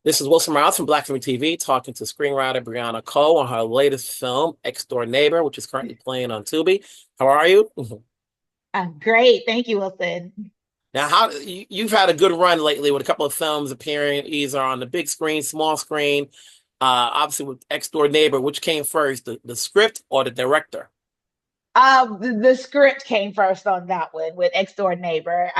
This is Wilson Miles from Black Film TV talking to screenwriter Briana Cole on her latest film, Ex Door Neighbor, which is currently playing on Tubi. How are you? Great. Thank you, Wilson. Now, you've had a good run lately with a couple of films appearing either on the big screen, small screen. Obviously, with Ex Door Neighbor, which came first, the script or the director? The script came first on that one with Ex Door Neighbor.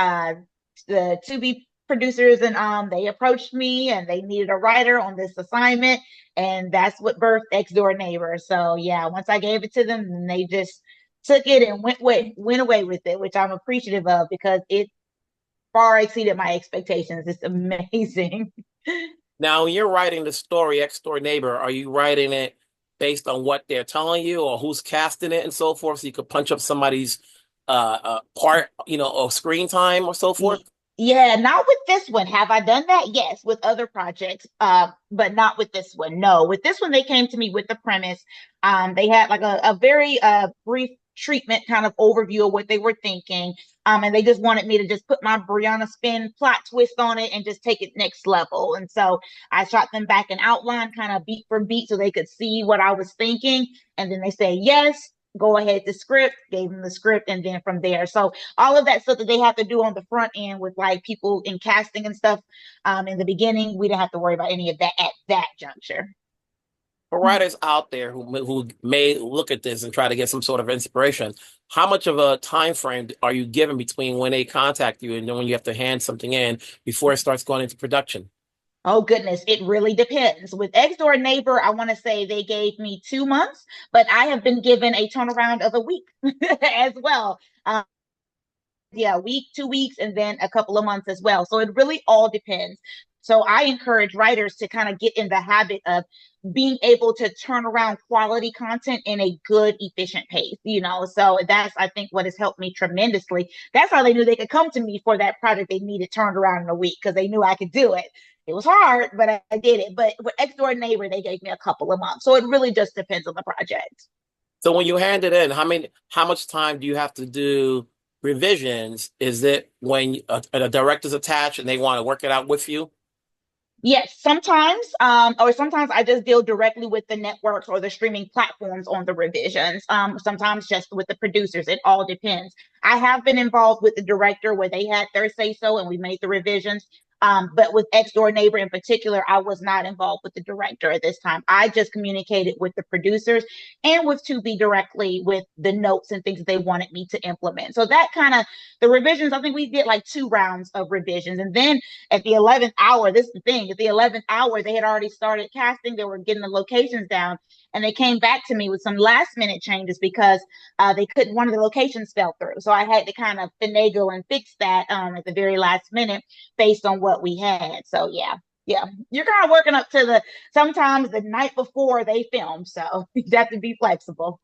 The Tubi producers and they approached me and they needed a writer on this assignment, and that's what birthed Ex Door Neighbor. So yeah, once I gave it to them, they just took it and went away with it, which I'm appreciative of because it far exceeded my expectations. It's amazing. Now, when you're writing the story, Ex Door Neighbor, are you writing it based on what they're telling you or who's casting it and so forth, so you could punch up somebody's part, or screen time or so forth? Yeah, not with this one. Have I done that? Yes, with other projects, but not with this one. No, with this one, they came to me with the premise. They had like a very brief treatment kind of overview of what they were thinking. And they just wanted me to just put my Brianna spin plot twist on it and just take it next level. And so I shot them back an outline, kind of beat for beat, so they could see what I was thinking. And then they say yes, go ahead the script, gave them the script, and then from there. So all of that stuff that they have to do on the front end with like people in casting and stuff in the beginning, we didn't have to worry about any of that at that juncture. For writers out there who may look at this and try to get some sort of inspiration, how much of a time frame are you given between when they contact you and then when you have to hand something in before it starts going into production? Oh goodness, it really depends. With Ex Door Neighbor, I want to say they gave me 2 months, but I have been given a turnaround of a week as well. Yeah, a week, 2 weeks, and then a couple of months as well. So it really all depends. So I encourage writers to kind of get in the habit of being able to turn around quality content in a good, efficient pace. So that's, I think, what has helped me tremendously. That's how they knew they could come to me for that project they needed turned around in a week because they knew I could do it. It was hard, but I did it. But with Ex Door Neighbor, they gave me a couple of months. So it really just depends on the project. So when you hand it in, how much time do you have to do revisions? Is it when a director's attached and they want to work it out with you? Yes, sometimes, or sometimes I just deal directly with the networks or the streaming platforms on the revisions. Sometimes just with the producers. It all depends. I have been involved with the director where they had their say so and we made the revisions. But with Ex Door Neighbor in particular, I was not involved with the director at this time. I just communicated with the producers and with Tubi directly with the notes and things that they wanted me to implement. So that kind of the revisions, I think we did like 2 rounds of revisions. And then at the 11th hour, this is the thing, at the 11th hour, they had already started casting. They were getting the locations down. And they came back to me with some last minute changes because they couldn't, one of the locations fell through. So I had to kind of finagle and fix that at the very last minute based on what we had. So yeah, you're kind of working up to the sometimes the night before they film. So you have to be flexible.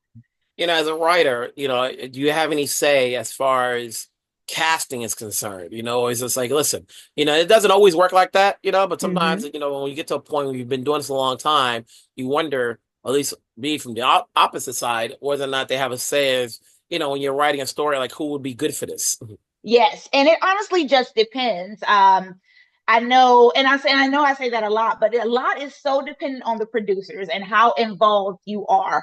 As a writer, do you have any say as far as casting is concerned? Or is it's like, listen, it doesn't always work like that, but sometimes, Mm-hmm. when you get to a point where you've been doing this a long time, you wonder, at least me from the opposite side, whether or not they have a say as, when you're writing a story, like who would be good for this? Yes, and it honestly just depends. I know, and I know I say that a lot, but a lot is so dependent on the producers and how involved you are.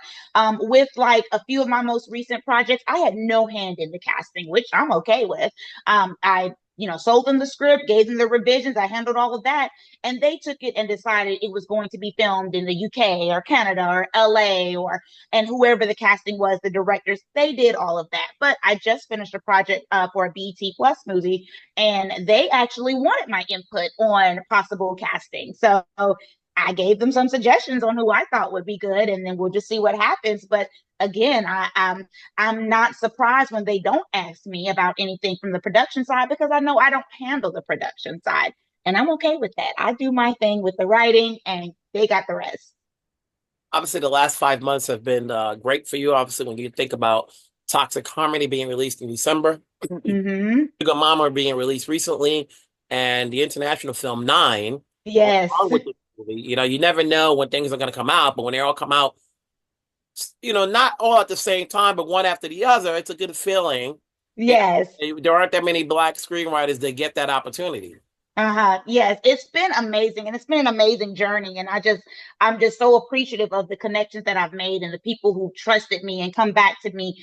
With like a few of my most recent projects, I had no hand in the casting, which I'm okay with. I sold them the script, gave them the revisions, I handled all of that, and they took it and decided it was going to be filmed in the UK or Canada or LA or and whoever the casting was, the directors, they did all of that. But I just finished a project for a BET Plus movie, and they actually wanted my input on possible casting. So I gave them some suggestions on who I thought would be good, and then we'll just see what happens. But again, I'm not surprised when they don't ask me about anything from the production side because I know I don't handle the production side, and I'm okay with that. I do my thing with the writing, and they got the rest. Obviously, the last 5 months have been great for you. Obviously, when you think about Toxic Harmony being released in December, Mm-hmm. Sugar Mama being released recently, and the international film Nine, Yes. along with the movie, you never know when things are going to come out, but when they all come out, not all at the same time, but one after the other, it's a good feeling. Yes. There aren't that many black screenwriters that get that opportunity. Uh-huh. Yes, it's been amazing and it's been an amazing journey. And I'm just so appreciative of the connections that I've made and the people who trusted me and come back to me,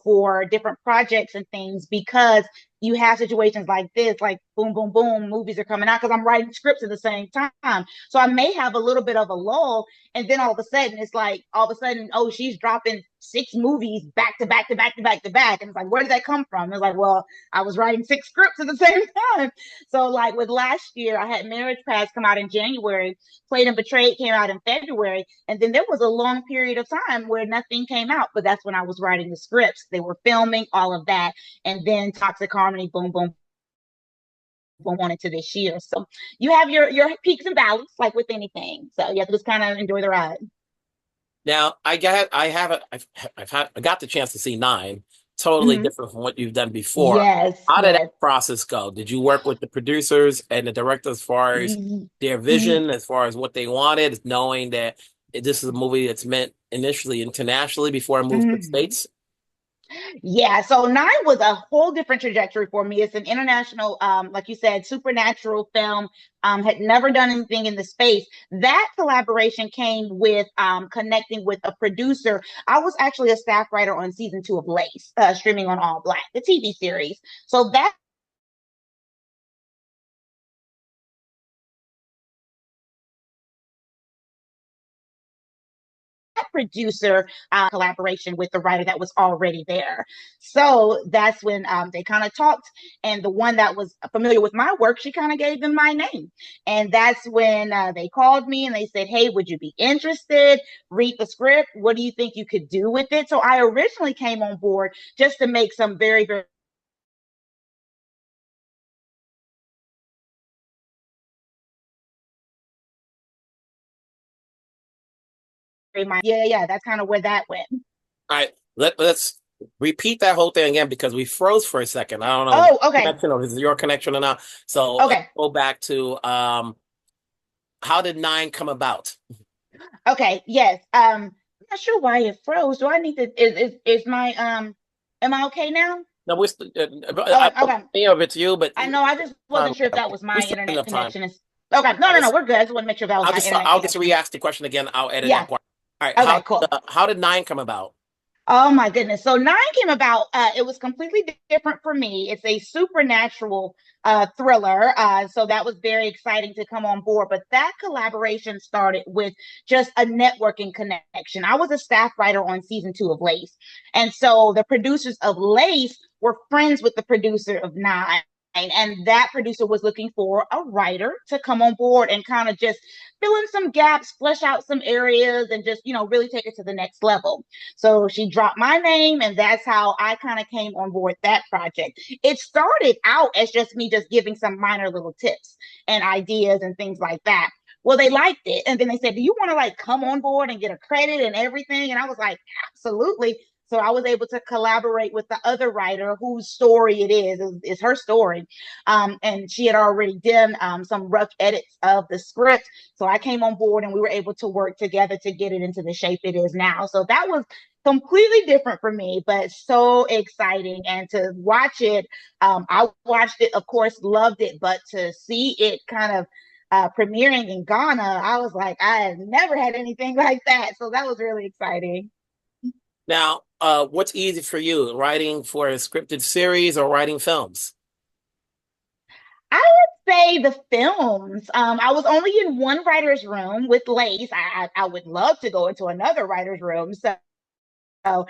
for different projects and things because you have situations like this, like boom, boom, boom, movies are coming out because I'm writing scripts at the same time. So I may have a little bit of a lull. And then all of a sudden, it's like all of a sudden, oh, she's dropping six movies back to back to back to back to back. And it's like, where did that come from? It's like, well, I was writing six scripts at the same time. So like with last year, I had Marriage Pass come out in January, Played and Betrayed came out in February, and then there was a long period of time where nothing came out. But that's when I was writing the scripts. They were filming all of that, and then Toxic Harmony, boom, boom, boom, on into this year. So you have your peaks and valleys, like with anything. So you have to just kind of enjoy the ride. Now, I got the chance to see nine, totally Mm-hmm. different from what you've done before. Yes, How did that yes. process go? Did you work with the producers and the director as far as Y- their y- vision, as far as what they wanted, knowing that this is a movie that's meant initially internationally before it moved to the mhm. States? Yeah, so Nine was a whole different trajectory for me. It's an international, like you said, supernatural film. Had never done anything in the space. That collaboration came with connecting with a producer. I was actually a staff writer on season two of Lace, streaming on All Black, the TV series. So that producer collaboration with the writer that was already there. So that's when they kind of talked. And the one that was familiar with my work, she kind of gave them my name. And that's when they called me and they said, hey, would you be interested? Read the script. What do you think you could do with it? So I originally came on board just to make some very, very yeah, yeah, that's kind of where that went. All right, let's repeat that whole thing again because we froze for a second. I don't know Oh, okay. connection or is it your connection or not. So let's Okay. go back to how did nine come about? Okay. Yes. I'm not sure why it froze. Do I need to is my am I okay now? No, I Okay, don't okay. think of it's you, but I know. I just wasn't sure if that was we my still have internet enough time. connection. Okay. No, no, no. We're good. I just want to make sure that was my internet I'll just connection. re-ask the question again. I'll edit Yeah. that part. All right, Okay, cool. how did nine come about? Oh my goodness. So Nine came about, it was completely different for me. It's a supernatural thriller. So that was very exciting to come on board. But that collaboration started with just a networking connection. I was a staff writer on season two of Lace. And so the producers of Lace were friends with the producer of Nine. And that producer was looking for a writer to come on board and kind of just fill in some gaps, flesh out some areas, and just, really take it to the next level. So she dropped my name, and that's how I kind of came on board that project. It started out as just me just giving some minor little tips and ideas and things like that. Well, they liked it. And then they said, do you want to like come on board and get a credit and everything? And I was like, absolutely. So I was able to collaborate with the other writer whose story it is her story. And she had already done some rough edits of the script. So I came on board and we were able to work together to get it into the shape it is now. So that was completely different for me, but so exciting. And to watch it, I watched it, of course, loved it, but to see it kind of premiering in Ghana, I was like, I have never had anything like that. So that was really exciting. Now, what's easy for you, writing for a scripted series or writing films? I would say the films. I was only in one writer's room with Lace. I would love to go into another writer's room. So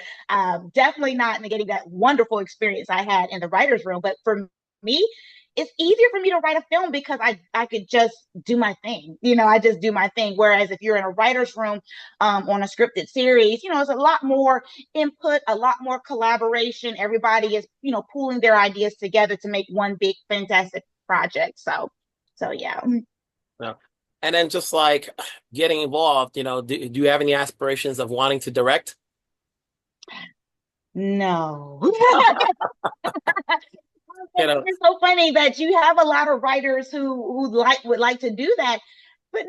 definitely not negating that wonderful experience I had in the writer's room. But for me, it's easier for me to write a film because I could just do my thing. I just do my thing. Whereas if you're in a writer's room on a scripted series, it's a lot more input, a lot more collaboration. Everybody is, pooling their ideas together to make one big fantastic project. So yeah. Yeah. And then just like getting involved, do you have any aspirations of wanting to direct? No. You know, It's so funny that you have a lot of writers who would like to do that, but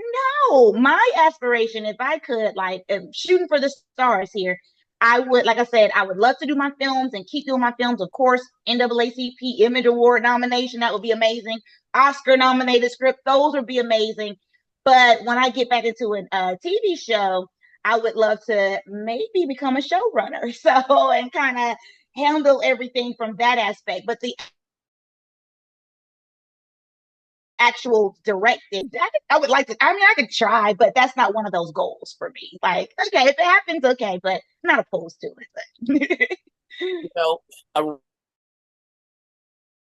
no. My aspiration, if I could, like, shooting for the stars here, I would, like I said, I would love to do my films and keep doing my films. Of course, NAACP Image Award nomination, that would be amazing. Oscar nominated script, those would be amazing. But when I get back into a TV show, I would love to maybe become a showrunner. So, and kind of handle everything from that aspect. But the actual directing, I would like to, I mean, I could try, but that's not one of those goals for me. Like, okay, if it happens, okay, but I'm not opposed to it. You know, a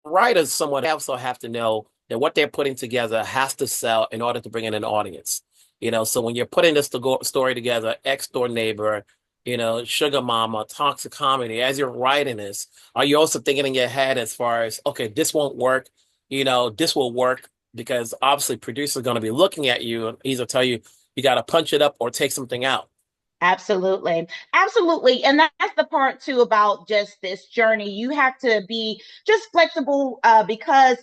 writers someone also have to know that what they're putting together has to sell in order to bring in an audience. So when you're putting this story together, ex door neighbor, sugar mama, toxic comedy, as you're writing this, are you also thinking in your head as far as, okay, this won't work, this will work because obviously producers are going to be looking at you and either tell you you got to punch it up or take something out. Absolutely. Absolutely. And that's the part too about just this journey. You have to be just flexible because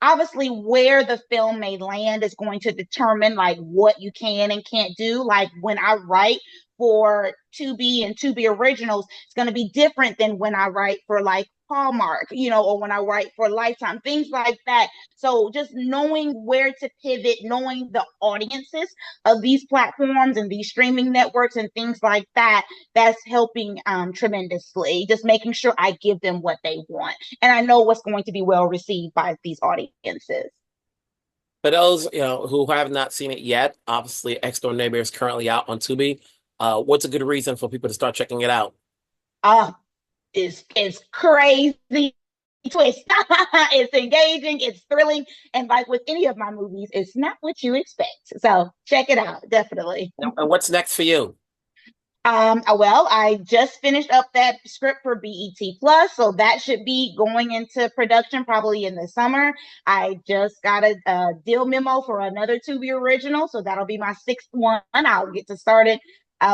obviously where the film may land is going to determine like what you can and can't do. Like when I write for Tubi and Tubi originals, it's going to be different than when I write for like Hallmark, or when I write for Lifetime, things like that. So just knowing where to pivot, knowing the audiences of these platforms and these streaming networks and things like that, that's helping tremendously. Just making sure I give them what they want. And I know what's going to be well received by these audiences. For those who have not seen it yet, obviously Ex Door Neighbor is currently out on Tubi. What's a good reason for people to start checking it out? Uh, it's crazy twist. It's engaging, it's thrilling, and like with any of my movies, it's not what you expect. So check it out, definitely. And what's next for you? Well, I just finished up that script for BET Plus, so that should be going into production probably in the summer. I just got a deal memo for another Tubi original, so that'll be my sixth one. I'll get to start it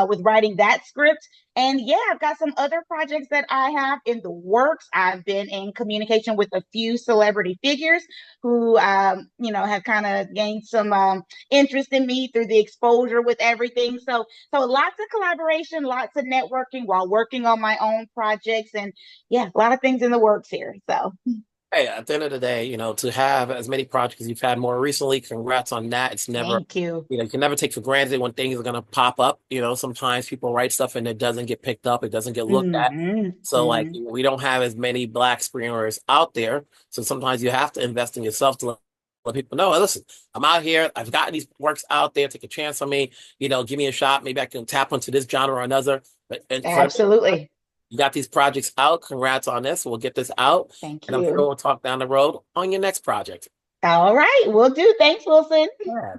with writing that script. And yeah, I've got some other projects that I have in the works. I've been in communication with a few celebrity figures who, have kind of gained some interest in me through the exposure with everything. So lots of collaboration, lots of networking while working on my own projects, and yeah, a lot of things in the works here. So Hey, at the end of the day, to have as many projects as you've had more recently, congrats on that. It's never, thank you. you can never take for granted when things are going to pop up. Sometimes people write stuff and it doesn't get picked up, it doesn't get looked at. So, like, Mm-hmm. we don't have as many Black screenwriters out there. So sometimes you have to invest in yourself to let people know, listen, I'm out here. I've got these works out there. Take a chance on me. Give me a shot. Maybe I can tap into this genre or another. But and for Absolutely. you got these projects out. Congrats on this. We'll get this out. Thank And I'm sure you. we'll talk down the road on your next project. All right, we'll do. Thanks, Wilson. Yeah.